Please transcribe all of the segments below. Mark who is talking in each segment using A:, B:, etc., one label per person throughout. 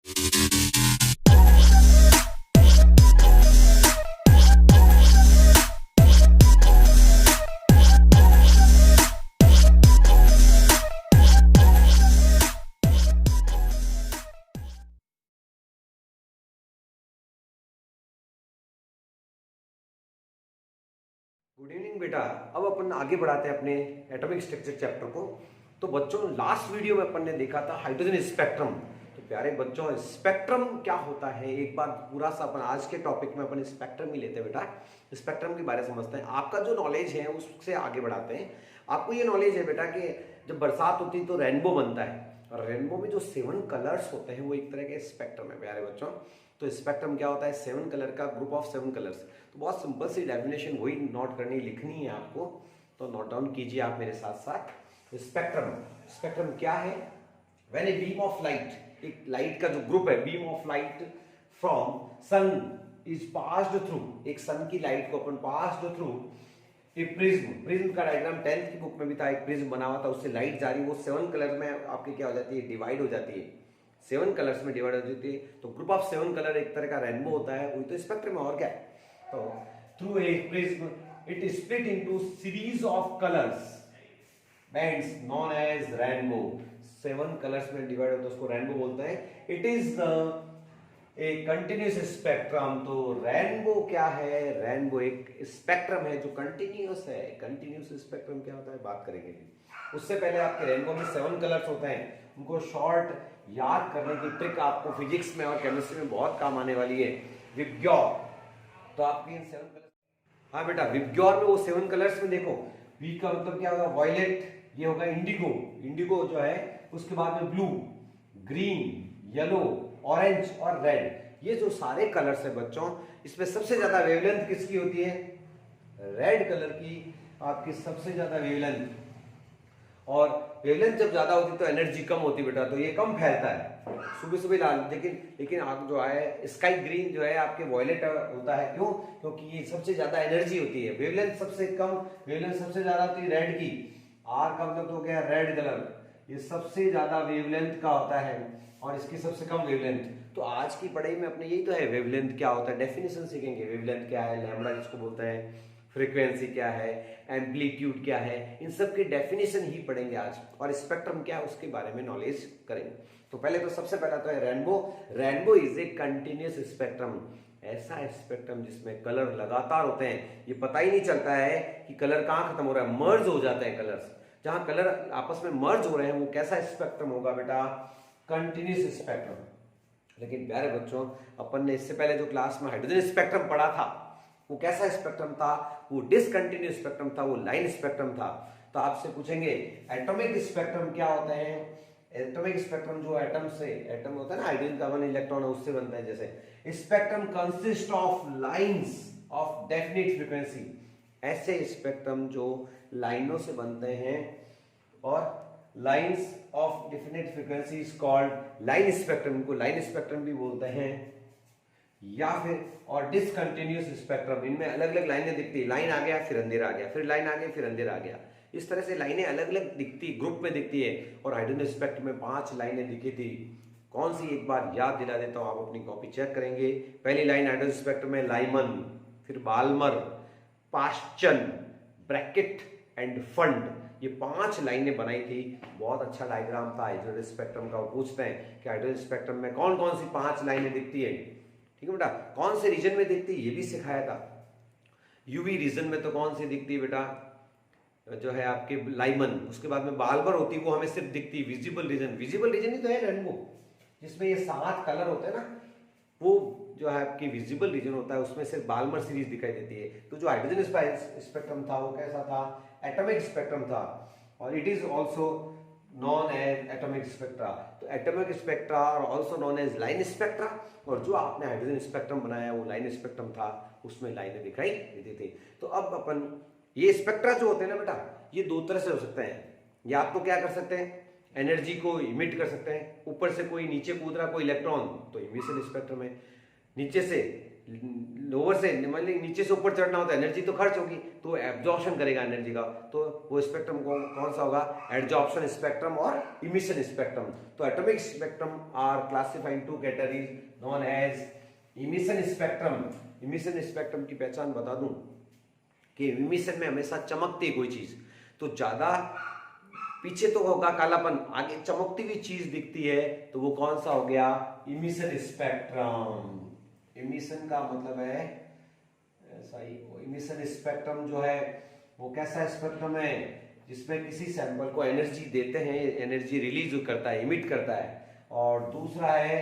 A: Good evening बेटा। अब अपन आगे बढ़ाते हैं अपने एटॉमिक स्ट्रक्चर चैप्टर को। तो बच्चों, लास्ट वीडियो में अपन ने देखा था हाइड्रोजन स्पेक्ट्रम। तो प्यारे बच्चों, स्पेक्ट्रम क्या होता है एक बार पूरा सा अपन आज के टॉपिक में अपन स्पेक्ट्रम ही लेते हैं बेटा। स्पेक्ट्रम के बारे में समझते हैं, आपका जो नॉलेज है उससे आगे बढ़ाते हैं। आपको ये नॉलेज है बेटा कि जब बरसात होती है तो रेनबो बनता है, और रेनबो में जो 7 कलर्स होते हैं वो एक तरह के स्पेक्ट्रम है प्यारे बच्चों। तो स्पेक्ट्रम क्या होता है? 7 कलर का ग्रुप ऑफ 7 कलर्स। तो बहुत सिंपल सी डेफिनेशन वही नोट करनी लिखनी है आपको, तो नोट डाउन कीजिए आप मेरे साथ साथ। स्पेक्ट्रम, स्पेक्ट्रम क्या है? When a beam of light, एक लाइट का जो ग्रुप है, beam of light from sun is passed through, एक सन की लाइट को अपन passed through a prism. Prism का डायग्राम 10th की बुक में भी था, एक प्रिज्म बना हुआ था, उससे लाइट जा रही, वो 7 कलर में आपके क्या हो जाती है? डिवाइड हो जाती है, 7 कलर्स में डिवाइड हो जाती है। तो ग्रुप ऑफ 7 कलर एक तरह का रेनबो होता है, वही तो स्पेक्ट्रम है और क्या है। तो through a prism it is split into series of colours bands known as rainbow. 7 कलर्स में डिवाइड होता है, उसको रेनबो बोलते हैं। It is a continuous spectrum. तो रेनबो क्या है? रेनबो एक स्पेक्ट्रम है जो कंटिन्यूस है। कंटिन्यूस स्पेक्ट्रम क्या होता है बात करेंगे। उससे पहले आपके रेनबो में 7 कलर्स होते हैं, उनको शॉर्ट याद करने की ट्रिक आपको फिजिक्स में और केमिस्ट्री में बहुत काम आने वाली है। विबग्योर, तो आपकी इन 7 कलर्स, हाँ बेटा विबग्योर में वो 7 कलर्स में देखो, वी का मतलब क्या होगा? वॉयलेट, ये होगा इंडिगो, इंडिगो जो है, उसके बाद में ब्लू, ग्रीन, येलो, ऑरेंज और रेड। ये जो सारे कलर्स है बच्चों, इसमें सबसे ज्यादा वेवलेंथ किसकी होती है? रेड कलर की आपकी सबसे ज्यादा वेवलेंथ। और वेवलेंथ जब ज्यादा होती है तो एनर्जी कम होती बेटा, तो ये कम फैलता है। सुबह सुबह लाल, लेकिन आप जो है स्काई ग्रीन जो है आपके वॉयलेट होता है। क्यों? क्योंकि ये सबसे ज्यादा एनर्जी होती है। वेवलेंथ सबसे कम, वेवलेंथ सबसे ज्यादा होती है रेड की। आर का मतलब तो क्या है? रेड कलर, ये सबसे ज्यादा वेवलेंथ का होता है और इसकी सबसे कम वेवलेंथ। तो आज की पढ़ाई में अपने यही तो है, वेवलेंथ क्या होता है, डेफिनेशन सीखेंगे। वेवलेंथ क्या है, लैम्बडा जिसको बोलते हैं, फ्रीक्वेंसी क्या है, एम्पलीट्यूड क्या है, इन सब की डेफिनेशन ही पढ़ेंगे आज। और स्पेक्ट्रम क्या है उसके बारे में नॉलेज करेंगे। तो पहले तो सबसे पहला तो है rainbow. Rainbow is a continuous spectrum, ऐसा स्पेक्ट्रम जिसमें कलर लगातार होते हैं, ये पता ही नहीं चलता है कि कलर कहाँ खत्म हो रहा है, मर्ज हो जाते हैं कलर्स। जहां कलर आपस में मर्ज हो रहे हैं वो कैसा स्पेक्ट्रम होगा बेटा? Continuous spectrum. लेकिन प्यारे बच्चों, अपन ने इससे पहले जो क्लास में हाइड्रोजन स्पेक्ट्रम पढ़ा था वो कैसा स्पेक्ट्रम था? वो डिसकंटिन्यूस स्पेक्ट्रम था, वो लाइन स्पेक्ट्रम था। तो आपसे पूछेंगे एटॉमिक स्पेक्ट्रम क्या होता है? एटॉमिक स्पेक्ट्रम जो एटम से, एटम होता है ना, हाइड्रोजन का 1 इलेक्ट्रॉन है उससे बनता है। जैसे spectrum consist of lines of definite frequency, ऐसे स्पेक्ट्रम जो लाइनों से बनते हैं, और lines of definite frequency is called line spectrum, को लाइन स्पेक्ट्रम भी बोलते हैं। या फिर और डिसकंटिन्यूस स्पेक्ट्रम, इनमें अलग अलग लाइनें दिखती है, लाइन आ गया फिर अंधेरा आ गया, फिर लाइन आ गई फिर अंधेरा आ गया, इस तरह से लाइनें अलग अलग दिखती, ग्रुप में दिखती है। और हाइड्रोजन स्पेक्ट्रम में 5 लाइनें दिखी थी। कौन सी? एक बार याद दिला देता हूं, आप अपनी कॉपी चेक करेंगे। पहली लाइन हाइड्रोजन स्पेक्ट्रम में लाइमन, फिर Balmer, Paschen, Brackett and Pfund, ये 5 लाइनें बनाई थी। बहुत अच्छा डायग्राम था हाइड्रोजन स्पेक्ट्रम का। वो पूछते हैं कि हाइड्रोजन स्पेक्ट्रम में कौन कौन सी 5 लाइनें दिखती है, ठीक है बेटा? कौन से रीजन में दिखती है ये भी सिखाया था। यूवी रीजन में तो कौन सी दिखती है बेटा? जो है आपके लाइमन। उसके बाद में बाल्बर होती है, वो हमें सिर्फ दिखती है विजिबल रीजन। विजिबल रीजन ही तो है रेनबो, जिसमें ये 7 कलर होते हैं ना, वो जो है आपकी विजिबल रीजन होता है, उसमें सिर्फ बाल्मर सीरीज दिखाई देती है। तो जो हाइड्रोजन स्पेक्ट्रम था वो कैसा था? एटॉमिक स्पेक्ट्रम था। और it is also known as atomic spectra. तो एटॉमिक स्पेक्ट्रा और also known as line spectra. और जो आपने हाइड्रोजन स्पेक्ट्रम बनाया वो लाइन स्पेक्ट्रम था, उसमें लाइनें दिखाई देती थी। तो अब अपन ये स्पेक्ट्रा जो होते हैं ना बेटा, ये 2 तरह से हो सकते हैं। या आप तो क्या कर सकते हैं, एनर्जी को इमिट कर सकते हैं, ऊपर से कोई नीचे कूद रहा कोई इलेक्ट्रॉन, तो इमिशन स्पेक्ट्रम है। नीचे से लोअर से मान ली नीचे से ऊपर चढ़ना होता है, एनर्जी तो खर्च होगी, तो एब्जॉर्प्शन करेगा एनर्जी का, तो वो स्पेक्ट्रम कौन सा होगा, एब्जॉर्प्शन स्पेक्ट्रम और इमिशन स्पेक्ट्रम। तो atomic spectrum are classified two categories known as emission spectrum. Emission spectrum की पहचान बता दूं कि इमिशन में हमेशा चमकती है कोई चीज, तो ज्यादा पीछे तो होगा कालापन, आगे चमकती हुई चीज दिखती है, तो वो कौन सा हो गया, इमिशन स्पेक्ट्रम। इमिशन का मतलब है ऐसा ही, इमिशन स्पेक्ट्रम जो है वो कैसा स्पेक्ट्रम है जिसमें किसी सैंपल को एनर्जी देते हैं, एनर्जी रिलीज करता है, इमिट करता है। और दूसरा है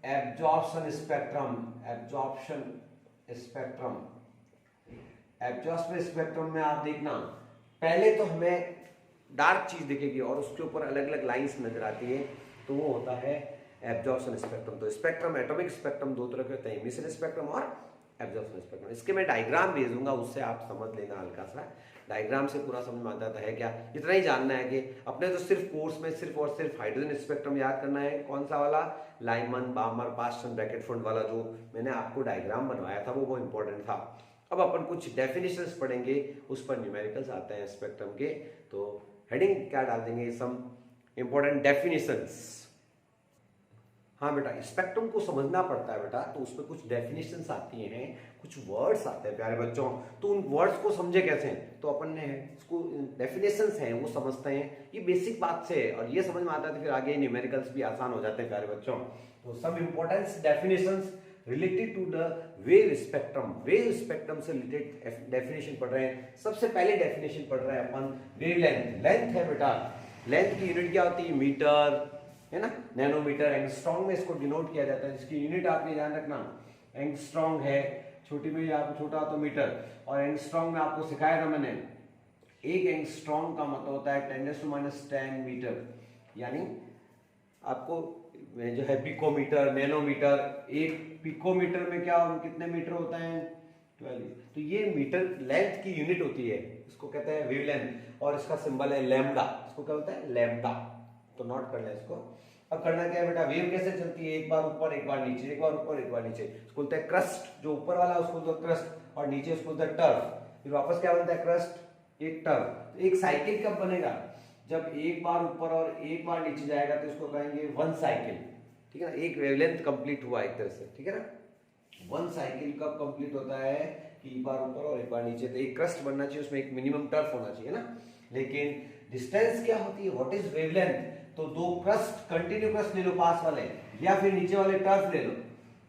A: absorption spectrum. Absorption spectrum, absorption spectrum में आप देखना पहले तो हमें डार्क चीज दिखेगी और उसके ऊपर अलग अलग लाइंस नजर आती है, तो वो होता है एब्जॉर्प्शन स्पेक्ट्रम। तो स्पेक्ट्रम, एटॉमिक स्पेक्ट्रम दो तरह के होते हैं, इमिशन स्पेक्ट्रम और एब्जॉर्प्शन स्पेक्ट्रम। इसके मैं डायग्राम भेज दूंगा, उससे आप समझ लेना, हल्का सा डायग्राम से पूरा समझ में आता है क्या। इतना ही जानना है कि अपने तो सिर्फ कोर्स में सिर्फ और सिर्फ हाइड्रोजन स्पेक्ट्रम याद करना है। कौन सा वाला, लाइमन, बामर, पास्टन, ब्रैकेटफोर्ड वाला जो मैंने आपको डायग्राम बनवाया था वो इंपॉर्टेंट था। अब अपन कुछ डेफिनेशंस पढ़ेंगे, उस पर न्यूमेरिकल्स आते हैं स्पेक्ट्रम के, तो हेडिंग क्या डाल देंगे, सम इंपॉर्टेंट डेफिनेशंस। हाँ बेटा, स्पेक्ट्रम को समझना पड़ता है बेटा, तो उसमें कुछ डेफिनेशंस आती हैं, कुछ वर्ड्स आते हैं प्यारे बच्चों, तो उन वर्ड्स को समझे कैसे, तो अपन ने इसको डेफिनेशंस हैं वो समझते हैं, ये बेसिक बात से है और ये समझ में आता है तो फिर आगे न्यूमेरिकल्स भी आसान हो जाते हैं प्यारे बच्चों। तो some important definitions related to the wave spectrum. Wave spectrum से रिलेटेड डेफिनेशन पढ़ रहे हैं। सबसे पहले डेफिनेशन पढ़ रहे हैं अपन वेवलेंथ। लेंथ है बेटा, लेंथ की यूनिट क्या होती है, मीटर है ना, नैनोमीटर, एंगस्ट्रॉम में इसको डिनोट किया जाता है, जिसकी यूनिट आपने ध्यान रखना एंगस्ट्रॉम है, छोटी में आपको छोटा तो मीटर, और एंगस्ट्रॉम में आपको सिखाया था मैंने, एक एंगस्ट्रॉम का मतलब होता है 10⁻⁻10 मीटर, यानी आपको जो है पिकोमीटर, नैनोमीटर, एक पिकोमीटर में क्या कितने मीटर होता है 12। तो ये मीटर लेंथ की यूनिट होती है, इसको कहते हैं वेवलेंथ, और इसका सिंबल है लैम्डा। इसको क्या होता है, लैम्डा, तो नोट कर ले इसको। अब करना क्या है बेटा, वेव कैसे चलती है, एक बार ऊपर एक बार नीचे, एक बार ऊपर एक बार नीचे, उसको बोलते हैं क्रस्ट, जो ऊपर वाला उसको बोलते हैं क्रस्ट, और नीचे उसको बोलते हैं टर्फ। फिर वापस क्या बनता है, क्रस्ट, एक टर्फ। एक साइकिल कब बनेगा, जब एक बार ऊपर और एक बार नीचे जाएगा, तो इसको कहेंगे वन साइकिल, ठीक है ना, एक वेवलेंथ कंप्लीट हुआ एक तरह से, ठीक है ना। वन साइकिल कब कंप्लीट होता है, कि एक बार ऊपर और एक बार नीचे, तो एक क्रस्ट बनना चाहिए, उसमें एक मिनिमम टर्फ होना चाहिए ना। लेकिन डिस्टेंस क्या होती है, व्हाट इज वेवलेंथ, तो दो क्रस्ट, कंटिन्यू क्रस्ट ले लो पास वाले, या फिर नीचे वाले टर्फ ले लो,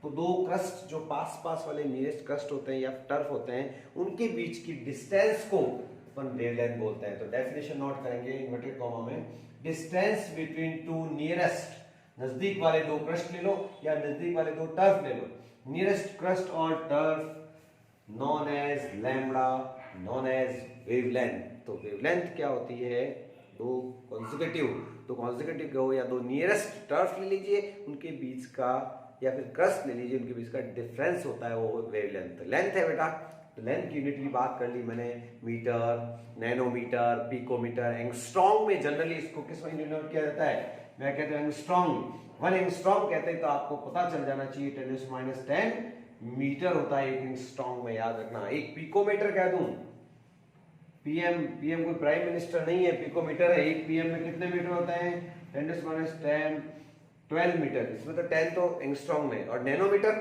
A: तो दो क्रस्ट जो पास पास वाले नियरेस्ट क्रस्ट होते हैं या टर्फ होते हैं, उनके बीच की डिस्टेंस को अपन वेवलेंथ बोलते हैं। तो डेफिनेशन नोट करेंगे इन्वर्टेड कॉमा में, डिस्टेंस बिटवीन टू नियरेस्ट, नजदीक वाले दो क्रस्ट ले लो या नजदीक वाले दो टर्फ ले लो, नियरेस्ट क्रस्ट और trough known as lambda, known as wavelength. तो वेवलेंथ क्या होती है, दो कॉन्सेक्यूटिव, तो कॉन्सेक्यूटिव कहो या दो नियरेस्ट टर्फ ले लीजिए, उनके बीच का, या फिर क्रस्ट ले लीजिए, उनके बीच का डिफरेंस होता है वो वेवलेंथ। लेंथ है बेटा, तो लेंथ की यूनिट की बात कर ली मैंने, मीटर, नैनोमीटर, पिकोमीटर, एंगस्ट्रॉम में जनरली इसको किस में डिनोट किया जाता है, मैं कहता हूं एंगस्ट्रॉम, वन एंगस्ट्रॉम कहते हैं, तो आपको पता चल जाना चाहिए 10⁻10 मीटर होता है एक एंगस्ट्रॉम में, याद रखना। एक पिकोमीटर कह दूं, पीएम कोई प्राइम मिनिस्टर नहीं है, पिकोमीटर है, एक पीएम में कितने मीटर होते हैं 10⁻10 12 मीटर, इसमें तो 10 तो एंगस्ट्रॉम में, और नैनोमीटर,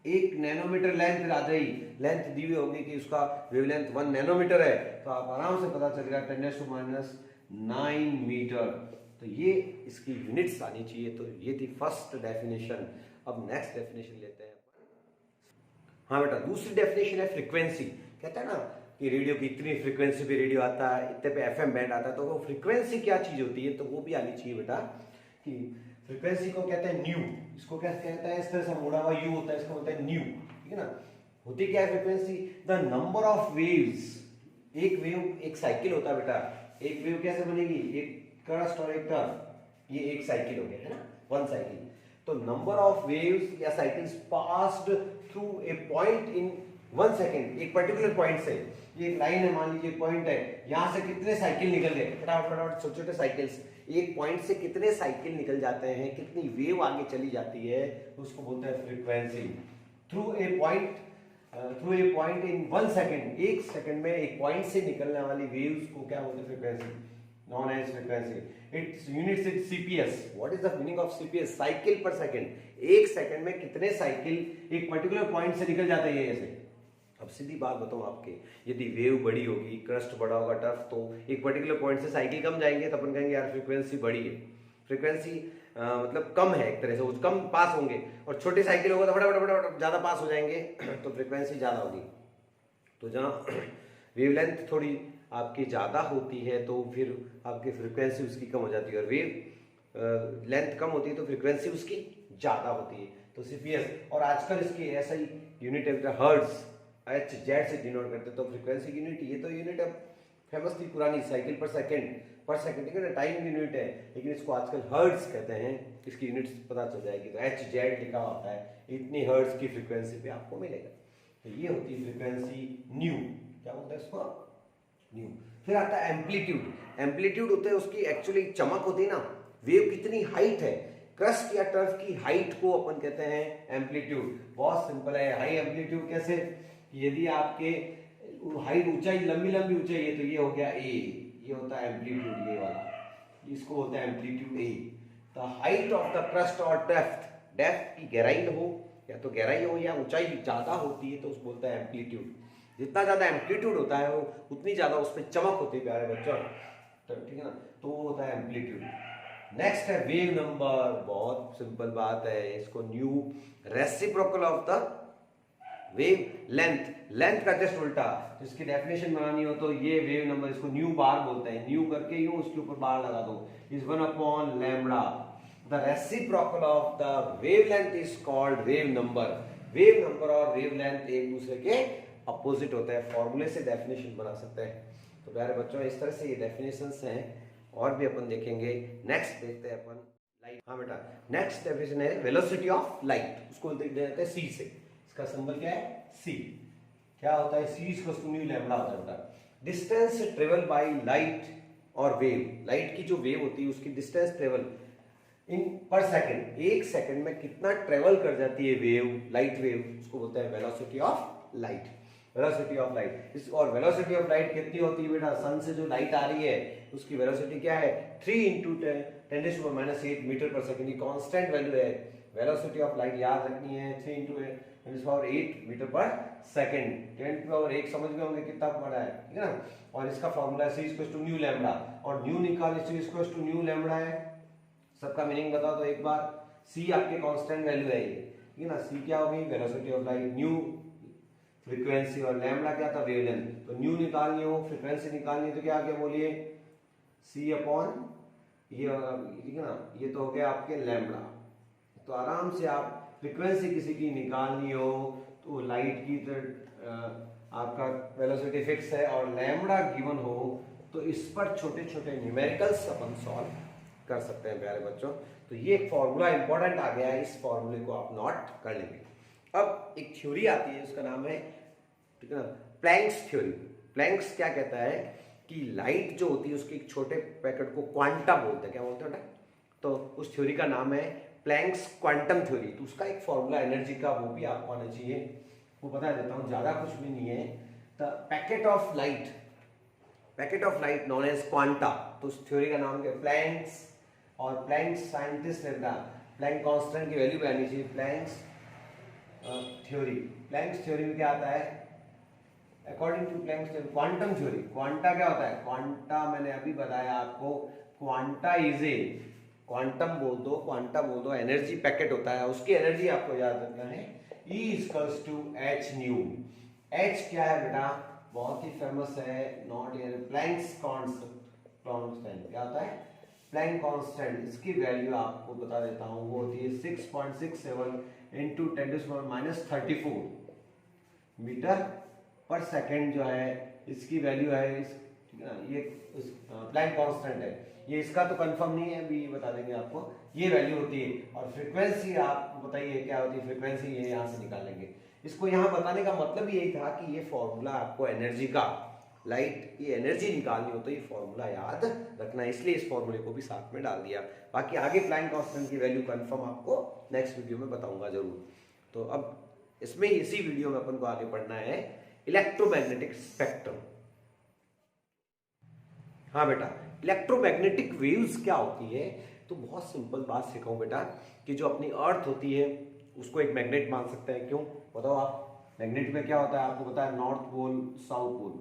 A: एक नैनोमीटर लेंथ आ गई, लेंथ दी हुई होगी कि उसका वेवलेंथ 1 नैनोमीटर है, तो आप आराम से पता चलेगा 10⁻9 मीटर। तो ये इसकी यूनिट्स आनी चाहिए। तो ये थी फर्स्ट डेफिनेशन। अब नेक्स्ट डेफिनेशन लेते हैं। हाँ बेटा, दूसरी डेफिनेशन है फ्रीक्वेंसी। कहता है ना कि रेडियो की इतनी फ्रीक्वेंसी पे रेडियो आता है, इतने पे एफएम बैंड आता है, तो वो फ्रीक्वेंसी क्या चीज होती है, तो वो भी आनी चाहिए बेटा। कि फ्रीक्वेंसी को कहते हैं न्यू, इसको क्या कहता है, इस तरह से मुड़ा हुआ यू होता है, इसको बोलते हैं न्यू, ठीक है ना। होती क्या है frequency, the number of waves. एक वेव एक साइकिल होता है बेटा, एक वेव कैसे बनेगी, एक क्रस्ट और एक टर्फ, ये एक साइकिल हो गया है ना, वन साइकिल। तो नंबर ऑफ वेव्स या cycles passed through A point in 1 second, एक पर्टिकुलर पॉइंट से, ये एक लाइन है, मान लीजिए पॉइंट है, यहां से कितने साइकिल निकल गए, फटाफट छोटे छोटे साइकिल्स, एक पॉइंट से कितने साइकिल निकल जाते हैं, कितनी वेव आगे चली जाती है, उसको बोलते हैं frequency. Through a point in 1 second, 1 second में एक पॉइंट से निकलने वाली वेव्स को क्या बोलते हैं, frequency, known as frequency. Its units is CPS. What is the meaning of CPS? Cycle per second. एक सेकंड में कितने साइकिल एक पर्टिकुलर पॉइंट से निकल जाते हैं ऐसे। अब सीधी बात बताऊं आपके, यदि वेव बड़ी होगी, क्रस्ट बड़ा होगा, टर्फ, तो एक पर्टिकुलर पॉइंट से साइकिल कम जाएंगे तो अपन कहेंगे यार फ्रीक्वेंसी बड़ी है। फ्रीक्वेंसी मतलब कम है एक तरह से, वो कम पास होंगे, और छोटी साइकिल होगा तो फटाफट ज्यादा पास हो जाएंगे तो फ्रीक्वेंसी ज्यादा होगी। तो जहाँ वेवलेंथ थोड़ी आपकी ज़्यादा होती है तो फिर आपकी फ्रीक्वेंसी उसकी कम हो जाती है, और वेव लेंथ कम होती है तो फ्रीक्वेंसी उसकी ज़्यादा होती है। तो सीपीएस, और आजकल इसकी ऐसा ही यूनिट है हर्ट्ज, एच जेड से डिनोट करते हैं। तो फ्रीक्वेंसी की यूनिट, ये तो यूनिट अब फेमस थी पुरानी, साइकिल पर सेकेंड, ठीक है ना, टाइम की यूनिट है, लेकिन इसको आजकल हर्ट्ज कहते हैं। इसकी यूनिट्स पता चल जाएगी तो एच जेड लिखा होता है, इतनी हर्ट्ज की फ्रीक्वेंसी पे आपको मिलेगा। तो ये होती है फ्रीक्वेंसी न्यू, क्या बोलते हैं इसको, न्यू। फिर आता है एम्पलीट्यूड। एम्पलीट्यूड होते हैं उसकी एक्चुअली चमक होती है ना, वेव कितनी हाइट है, क्रस्ट या टर्फ की हाइट को अपन कहते हैं एम्पलीट्यूड। बहुत सिंपल है, हाई एम्पलीट्यूड कैसे, यदि आपके हाइट ऊंचाई लंबी ऊंचाई है तो ये हो गया ए, ये होता है एम्पलीट्यूड, ये वाला, इसको बोलते हैं amplitude A. The height of the crust और डेप्थ की गहराई हो, या तो गहराई हो या ऊंचाई ज्यादा होती है तो उसको बोलता है एम्पलीट्यूड। जितना ज्यादा एम्पलीट्यूड होता है वो उतनी ज्यादा उसमें चमक होती है प्यारे बच्चों, तो ठीक है ना, तो वो होता है एम्पलीट्यूड। नेक्स्ट है वेव नंबर। बहुत सिंपल बात है, इसको new, reciprocal of the wave length, length का जस्ट उल्टा, जिसकी डेफिनेशन बनानी हो तो ये वेव नंबर, इसको न्यू बार बोलते हैं। न्यू करके यूं उसके ऊपर बार लगा दो, is 1 lambda. The reciprocal of the wave length is called wave number. Wave number और वेव लेंथ एक दूसरे के अपोजिट होते हैं, फॉर्मूले से डेफिनेशन बना सकते हैं। तो प्यारे बच्चों इस तरह से ये डेफिनेशंस हैं, और भी अपन देखेंगे। नेक्स्ट देखते हैं अपन लाइट। हाँ बेटा, नेक्स्ट डेफिनेशन है वेलोसिटी ऑफ लाइट, उसको देखते हैं सी से। इसका सिंबल क्या है, सी। क्या होता है, सी इक्वल्स टू न्यू लैम्बडा होता है बेटा। डिस्टेंस ट्रेवल बाय लाइट और वेव, लाइट की जो वेव होती है उसकी डिस्टेंस ट्रेवल इन पर सेकंड, एक सेकंड में कितना ट्रेवल कर जाती है वेव, लाइट वेव, उसको बोलते हैं velocity of light. Velocity of light इस, और वेलोसिटी ऑफ लाइट कितनी होती है बेटा, सन से जो लाइट आ रही है उसकी वेलोसिटी क्या है, 3 इंटू 10⁻⁸ मीटर पर सेकंड, ये कांस्टेंट वैल्यू है। वेलोसिटी ऑफ लाइट याद रखनी है, 3 इंटू 10⁸ मीटर पर सेकंड। 10⁻⁸ समझ गए होंगे कितना बड़ा है, ठीक है ना। और इसका formula C equals to nu lambda, और न्यू निकाल, C equals to nu lambda है। सबका मीनिंग बताओ तो एक बार, सी आपके कांस्टेंट वैल्यू है ये, ठीक है ना। सी क्या होगी, velocity of light, new frequency, और लैम्बडा क्या था, वेवलेंथ। तो न्यू निकालनी हो, फ्रीक्वेंसी निकालनी तो क्या क्या बोलिए, सी अपॉन ये, ठीक है ना, ये तो हो गया आपके लैम्बडा। तो आराम से आप फ्रीक्वेंसी किसी की निकालनी हो तो लाइट की तो आपका वेलोसिटी फिक्स है, और लैम्बडा गिवन हो तो इस पर छोटे छोटे न्यूमेरिकल्स अपन सॉल्व कर सकते हैं प्यारे बच्चों। तो ये एक फॉर्मूला इंपॉर्टेंट आ गया है, इस फॉर्मूले को आप नोट कर लेंगे। अब एक थ्योरी आती है, उसका नाम है, ठीक है ना, प्लैंक्स थ्योरी। प्लैंक्स क्या कहता है कि लाइट जो होती है उसके एक छोटे पैकेट को क्वांटा बोलते हैं, क्या बोलते हैं बेटा, तो उस थ्योरी का नाम है प्लैंक्स क्वांटम थ्योरी। तो उसका एक फॉर्मूला एनर्जी का, वो भी आपको आना चाहिए, वो बता देता हूँ, ज्यादा कुछ भी नहीं है। The packet of light known as quanta, तो उस थ्योरी का नाम क्या, प्लैंक्स। और प्लैंक्स साइंटिस्ट ने बताया, प्लैंक कांस्टेंट की वैल्यू भी आनी चाहिए। प्लैंक्स थ्योरी में क्या आता है, according to Planck's theory, quantum theory. Quanta क्या होता है, क्वांटा मैंने अभी बताया आपको, क्वांटा इज ए, क्वांटम बोल दो, एनर्जी पैकेट होता है, उसकी एनर्जी आपको याद रखना है, E equals to H nu. H क्या है बेटा, बहुत ही फेमस है, नॉट इन प्लैंक्स कांस्टेंट, क्या होता है, प्लैंक कांस्टेंट। इसकी वैल्यू आपको बता देता हूं, वो होती है 6.67 इंटू 10⁻34 मीटर पर सेकेंड जो है, इसकी वैल्यू है इस, ये प्लैंक कांस्टेंट है, ये इसका तो कंफर्म नहीं है, अभी बता देंगे आपको, ये वैल्यू होती है। और फ्रीक्वेंसी आप बताइए क्या होती है फ्रीक्वेंसी, ये यहाँ से निकाल लेंगे। इसको यहाँ बताने का मतलब यही था कि ये फॉर्मूला आपको एनर्जी का, लाइट की एनर्जी निकालनी हो तो ये फॉर्मूला याद रखना है, इसलिए इस फॉर्मूले को भी साथ में डाल दिया। बाकी आगे प्लैंक कांस्टेंट की वैल्यू कंफर्म आपको नेक्स्ट वीडियो में बताऊंगा जरूर। तो अब इसमें इसी वीडियो में अपन को आगे पढ़ना है इलेक्ट्रोमैग्नेटिक स्पेक्ट्रम। हाँ बेटा, इलेक्ट्रोमैग्नेटिक वेव्स क्या होती है, तो बहुत सिंपल बात सिखाऊं बेटा कि जो अपनी अर्थ होती है उसको एक मैग्नेट मान सकते हैं। क्यों बताओ आप? मैग्नेट में क्या होता है आपको पता है, नॉर्थ पोल साउथ पोल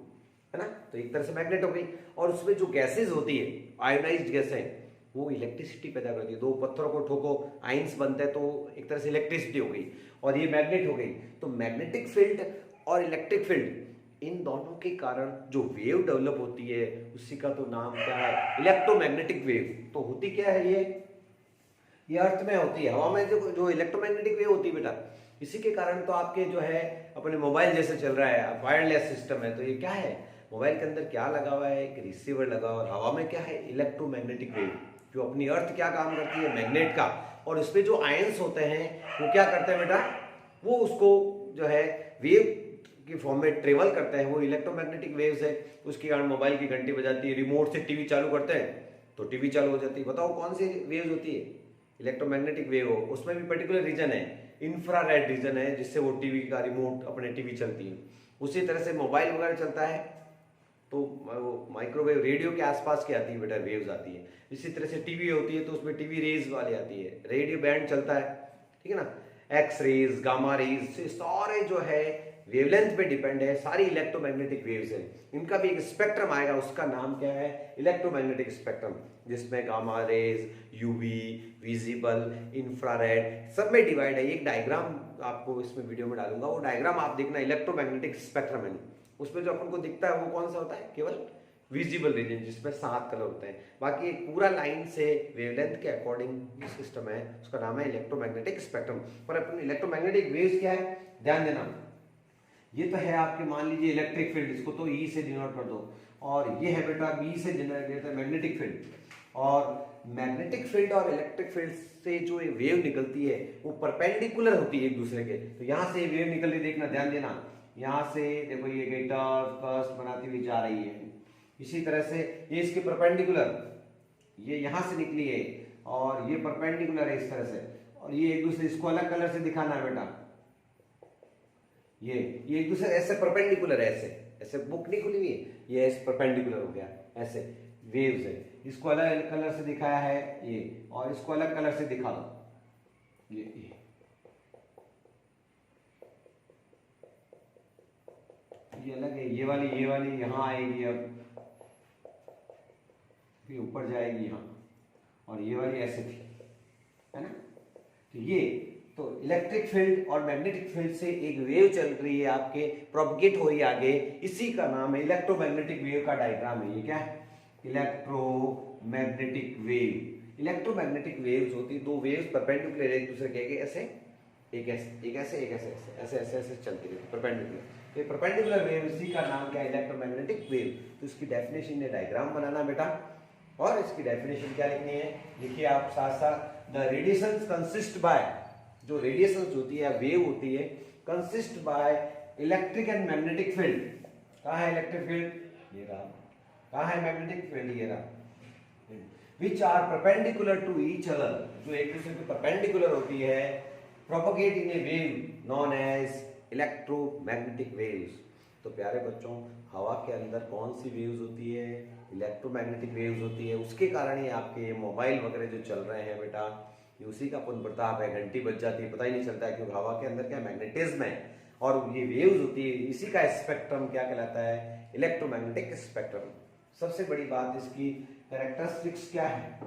A: है ना, तो एक तरह से मैग्नेट हो गई। और उसमें जो गैसेज होती है, आयोनाइज्ड गैसें, वो इलेक्ट्रिसिटी पैदा करती है। दो पत्थरों को ठोको, आइंस बनते हैं, तो एक तरह से इलेक्ट्रिसिटी हो गई और ये मैग्नेट हो गई। तो मैग्नेटिक फील्ड और इलेक्ट्रिक फील्ड, इन दोनों के कारण जो वेव डेवलप होती है उसी का तो नाम क्या है, इलेक्ट्रोमैग्नेटिक वेव। तो होती क्या है ये अर्थ में होती है, हवा में जो इलेक्ट्रोमैग्नेटिक वेव होती है बेटा, इसी के कारण तो आपके जो है अपने मोबाइल जैसे चल रहा है, वायरलेस सिस्टम है, तो ये क्या है, मोबाइल के अंदर क्या लगा हुआ है, एक रिसीवर लगा हुआ है, हवा में क्या है, इलेक्ट्रोमैग्नेटिक वेव। जो अपनी अर्थ क्या काम करती है, मैग्नेट का, और इसमें जो आयंस होते हैं वो क्या करते हैं बेटा, वो उसको जो है वेव के फॉर्म में ट्रेवल करते हैं, वो इलेक्ट्रोमैग्नेटिक वेव्स है। उसके कारण मोबाइल की घंटी बजाती है, रिमोट से टीवी चालू करते हैं तो टीवी चालू हो जाती है। बताओ कौन सी वेव्स होती है, इलेक्ट्रोमैग्नेटिक वेव हो। उसमें भी पर्टिकुलर रीजन है, इंफ्रारेड रीजन है, जिससे वो टीवी का रिमोट अपने टीवी चलती है। उसी तरह से मोबाइल वगैरह चलता है तो वो माइक्रोवेव रेडियो के आसपास की आती है बेटा, वेव्स आती है। इसी तरह से टीवी होती है तो उसमें टीवी रेज वाली आती है, रेडियो बैंड चलता है, ठीक है ना, एक्स रेज, गामा रेज, से सारे जो है वेवलेंथ पे डिपेंड है, सारी इलेक्ट्रोमैग्नेटिक वेव्स है। इनका भी एक स्पेक्ट्रम आएगा, उसका नाम क्या है, इलेक्ट्रोमैग्नेटिक स्पेक्ट्रम, जिसमें gamma rays, UV, visible, infrared सब में डिवाइड है। एक डायग्राम आपको इसमें वीडियो में डालूंगा, वो डायग्राम आप देखना, इलेक्ट्रोमैग्नेटिक स्पेक्ट्रम है। उसमें जो अपन को दिखता है वो कौन सा होता है, केवल विजिबल रीजन, जिसमें 7 कलर होते हैं। बाकी एक पूरा लाइन से वेवलेंथ के अकॉर्डिंग सिस्टम है, उसका नाम है इलेक्ट्रोमैग्नेटिक स्पेक्ट्रम। पर अपन इलेक्ट्रोमैग्नेटिक वेव्स क्या है, ध्यान देना, ये तो है आपके मान लीजिए इलेक्ट्रिक फील्ड, इसको तो ई से डिनोट कर दो, और ये है बेटा बी से डिनोट है मैग्नेटिक फील्ड। और मैग्नेटिक फील्ड और इलेक्ट्रिक फील्ड से जो ये वेव निकलती है वो परपेंडिकुलर होती है एक दूसरे के। तो यहाँ से वेव निकल रही, देखना ध्यान देना, यहाँ से देखो ये टर्फ कस्ट बनाती हुई जा रही है, इसी तरह से ये इसके परपेंडिकुलर, ये यहाँ से निकली है और ये परपेंडिकुलर है इस तरह से, और ये एक दूसरे, इसको अलग कलर से दिखाना है बेटा, ये एक दूसरे ऐसे परपेंडिकुलर है, ऐसे ऐसे बुक नहीं खुली हुई है, ये ऐसे परपेंडिकुलर हो गया, ऐसे वेव्स है। इसको अलग अलग कलर से दिखाया है ये, और इसको अलग कलर से दिखा दो, ये अलग है, ये वाली यहाँ आएगी, अब ये ऊपर जाएगी यहाँ, और ये वाली ऐसे थी, है ना। तो ये तो इलेक्ट्रिक फील्ड और मैग्नेटिक फील्ड से एक वेव चल रही है आपके, प्रोपगेट हो रही है आगे, इसी का नाम है इलेक्ट्रोमैग्नेटिक वेव का डायग्राम है। ये क्या है, इलेक्ट्रोमैग्नेटिक वेव। इलेक्ट्रोमैग्नेटिक वेव्स होती, दो वेव्स परपेंडिकुलर एक दूसरे के, ऐसे एक ऐसे एक ऐसे एक ऐसे ऐसे ऐसे ऐसे चलती रहती परपेंडिकुलर। तो परपेंडिकुलर वेव, इसी का नाम क्या है, इलेक्ट्रोमैग्नेटिक वेव। तो इसकी डेफिनेशन है, डायग्राम बनाना बेटा, और इसकी डेफिनेशन क्या लिखनी है, लिखिए आप साथ साथ, द रेडिएशन कंसिस्ट बाय, जो रेडिएशन होती है वेव होती है, consist by electric and magnetic field. कहाँ है इलेक्ट्रिक फील्ड, ये रहा, कहाँ है मैग्नेटिक फील्ड, ये रहा, which are perpendicular to each other, जो एक दूसरे के परपेंडिकुलर होती है, propagate in a wave known as electromagnetic waves. तो प्यारे बच्चों, हवा के अंदर कौन सी वेव्स होती है, इलेक्ट्रोमैग्नेटिक वेव्स होती है। उसके कारण ही आपके मोबाइल वगैरह जो चल रहे हैं बेटा, ये उसी का पुण्य प्रताप है, घंटी बज जाती है पता ही नहीं चलता है, क्योंकि हवा के अंदर क्या मैग्नेटिज्म है, और ये वेव्स होती है, इसी का स्पेक्ट्रम क्या कहलाता है, इलेक्ट्रोमैग्नेटिक स्पेक्ट्रम। सबसे बड़ी बात इसकी कैरेक्टरिस्टिक्स क्या है,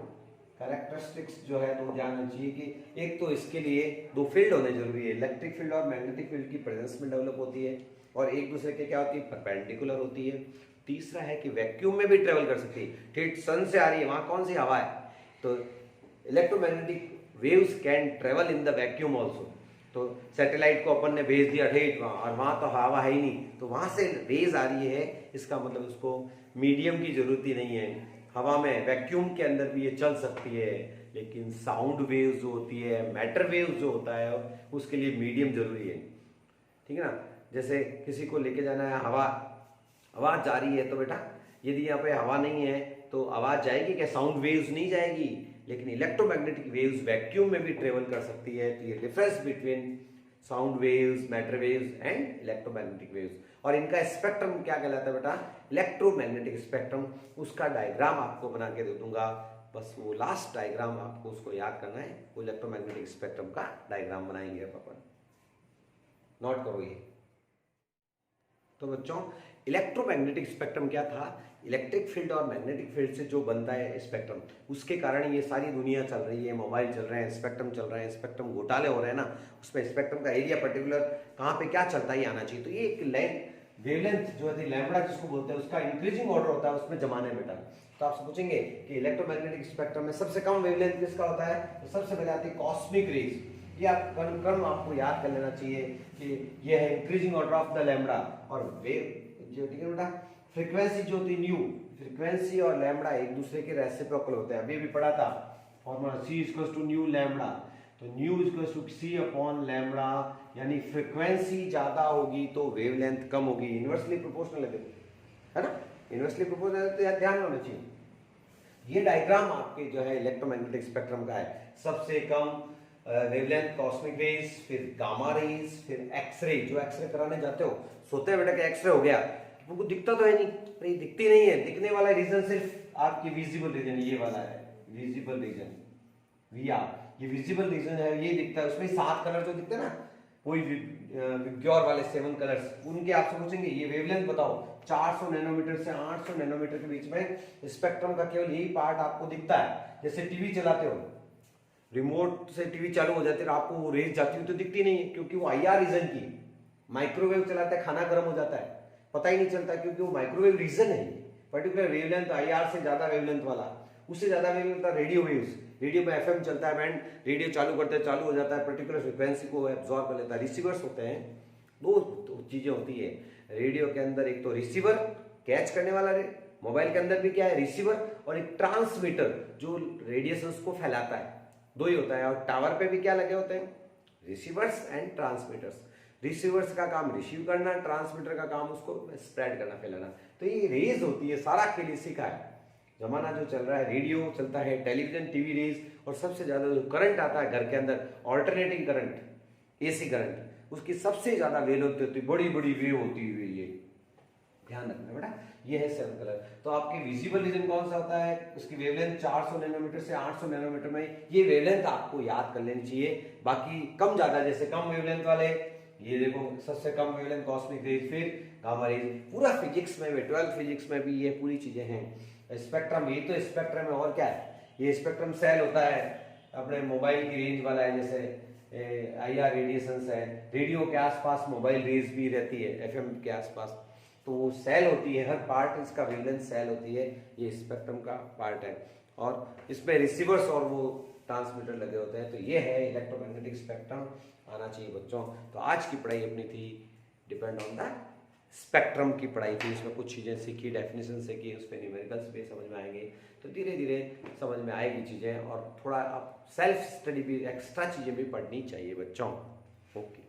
A: कैरेक्टरिस्टिक्स जो है तो जानना चाहिए कि एक तो इसके लिए दो फील्ड होने जरूरी है, इलेक्ट्रिक फील्ड और मैग्नेटिक फील्ड की प्रेजेंस में डेवलप होती है, और एक दूसरे के क्या होती है, परपेंडिकुलर होती है। तीसरा है कि वैक्यूम में भी ट्रेवल कर सकती है, ठीक सन से आ रही है, वहां कौन सी हवा है, तो electromagnetic waves can travel in the vacuum also. तो सैटेलाइट को अपन ने भेज दिया ठीक वहाँ, और वहाँ तो हवा है ही नहीं, तो वहाँ से रेज आ रही है, इसका मतलब उसको मीडियम की जरूरत ही नहीं है, हवा में वैक्यूम के अंदर भी ये चल सकती है। लेकिन साउंड वेव्स जो होती है, मैटर वेव्स जो होता है, उसके लिए मीडियम जरूरी है, ठीक है ना। जैसे किसी को लेके जाना है हवा, आवाज जा रही है तो बेटा यदि यहाँ पे हवा नहीं है तो आवाज जाएगी क्या? साउंड वेव्स नहीं जाएगी। लेकिन इलेक्ट्रोमैग्नेटिक वेव्स वैक्यूम में भी ट्रेवल कर सकती है। तो ये difference between sound waves, matter waves and electromagnetic waves, और इनका स्पेक्ट्रम क्या कहलाता है बेटा? Electromagnetic spectrum. उसका डायग्राम आपको बना के दे दूंगा, बस वो लास्ट डायग्राम आपको उसको याद करना है। वो इलेक्ट्रोमैग्नेटिक स्पेक्ट्रम का डायग्राम बनाएंगे अपन, नोट करो ये। तो बच्चों इलेक्ट्रोमैग्नेटिक स्पेक्ट्रम क्या था? इलेक्ट्रिक फील्ड और मैग्नेटिक फील्ड से जो बनता है स्पेक्ट्रम, उसके कारण ये सारी दुनिया चल रही है, मोबाइल चल रहे हैं, स्पेक्ट्रम चल रहे हैं, स्पेक्ट्रम घोटाले हो रहे हैं ना, उसमें स्पेक्ट्रम का एरिया पर्टिकुलर कहाँ पे क्या चलता है आना चाहिए। तो ये एक वेवलेंथ जो है लैम्बडा जिसको बोलते हैं, उसका इंक्रीजिंग ऑर्डर होता है, उसमें जमाने बेटा। तो आपसे पूछेंगे कि इलेक्ट्रोमैग्नेटिक स्पेक्ट्रम में सबसे कम वेवलेंथ किसका होता है? तो सबसे पहले आती है कॉस्मिक रेज। ये आप क्रम आपको याद कर लेना चाहिए कि ये है increasing order of the lambda. और वेव जो ठीक है बेटा, फ्रीक्वेंसी जो होती है न्यू, फ्रीक्वेंसी और लैम्बडा एक दूसरे के रेसिप्रोकल होते हैं। अभी भी पढ़ा था formula C equals to nu lambda. तो nu equals to C upon lambda, यानी फ्रीक्वेंसी ज्यादा होगी तो वेवलेंथ कम होगी। इनवर्सली प्रोपोर्शनल है ना, इनवर्सली प्रोपोर्शनल तो ध्यान होना चाहिए। ये डायग्राम आपके जो है इलेक्ट्रोमैग्नेटिक स्पेक्ट्रम का है। सबसे कम वेवलेंथ कॉस्मिक रेज, फिर गामा रेज, फिर एक्सरे। जो एक्सरे कराने जाते हो, सोते हैं बेटा कि एक्सरे हो गया, तुमको दिखता तो है नहीं, अरे दिखती नहीं है। दिखने वाला रीजन सिर्फ आपकी विजिबल रीजन ये वाला है, विजिबल रीजन VR। ये विजिबल रीजन है, ये दिखता है। उसमें 7 कलर जो दिखते हैं ना, कोई विग्योर वाले 7 कलर्स, उनके आपसे पूछेंगे ये वेवलेंथ बताओ। 400 नैनोमीटर से 800 नैनोमीटर के बीच में स्पेक्ट्रम का केवल यही पार्ट आपको दिखता है। जैसे टीवी चलाते हो, रिमोट से टीवी चालू हो जाती है, आपको वो रेज जाती हुई तो दिखती नहीं है, क्योंकि वो IR रीजन की। माइक्रोवेव चलाते हैं, खाना गर्म हो जाता है, पता ही नहीं चलता, क्योंकि वो माइक्रोवेव रीजन है। पर्टिकुलर वेवलेंथ IR से ज्यादा वेवलेंथ वाला, उससे ज्यादा वेवलेंथ रेडियो वेव्स। रेडियो में FM चलता है बैंड, रेडियो चालू करते हैं, चालू हो जाता है, पर्टिकुलर फ्रिक्वेंसी को एब्जॉर्ब कर लेता है। रिसीवर्स होते हैं, दो चीजें होती है रेडियो के अंदर, एक तो रिसीवर कैच करने वाला, मोबाइल के अंदर भी क्या है? रिसीवर, और एक ट्रांसमीटर जो रेडिएशंस को फैलाता है। दो ही होता है। और टावर पे भी क्या लगे होते हैं? Receivers and transmitters. रिसीवर्स का काम रिसीव करना, ट्रांसमीटर का काम उसको स्प्रेड करना, फैलाना। तो ये रेज होती है, सारा खेल इसी का है। जमाना जो चल रहा है, रेडियो चलता है, टेलीविजन, टीवी रेज, और सबसे ज्यादा जो करंट आता है घर के अंदर, ऑल्टरनेटिंग करंट, AC करंट, उसकी सबसे ज्यादा वेवलेंथ होती है, बड़ी बड़ी वेव होती है ये, ध्यान रखना बेटा। ये है 7 कलर। तो आपके विजिबल रीजन कौन सा होता है? उसकी वेवलेंथ 400 नैनोमीटर से 800 नैनोमीटर में, ये वेवलेंथ आपको याद कर लेनी चाहिए। बाकी कम ज्यादा, जैसे कम वेवलेंथ वाले, ये देखो सबसे कम वेवलेंथ कॉस्मिक रेज, फिर गामा रेज। पूरा फिजिक्स में, 12 फिजिक्स में भी ये पूरी चीजें हैं। स्पेक्ट्रम, ये तो स्पेक्ट्रम है, और क्या है? ये स्पेक्ट्रम सेल होता है, अपने मोबाइल की रेंज वाला है, जैसे IR रेडिएशंस है, रेडियो के आसपास मोबाइल रेज भी रहती है, FM के आसपास, तो वो सेल होती है, हर पार्ट इसका वेवलेंथ सेल होती है, ये स्पेक्ट्रम का पार्ट है। और इसमें रिसीवर्स और वो ट्रांसमीटर लगे होते हैं। तो ये है इलेक्ट्रोमैग्नेटिक स्पेक्ट्रम, आना चाहिए बच्चों। तो आज की पढ़ाई अपनी थी डिपेंड ऑन द स्पेक्ट्रम की पढ़ाई थी। इसमें कुछ चीज़ें सीखी, डेफिनेशन सीखी, उस पर न्यूमेरिकल्स भी समझ में आएंगे। तो धीरे धीरे समझ में आएगी चीज़ें, और थोड़ा आप सेल्फ स्टडी भी, एक्स्ट्रा चीज़ें भी पढ़नी चाहिए बच्चों। ओके।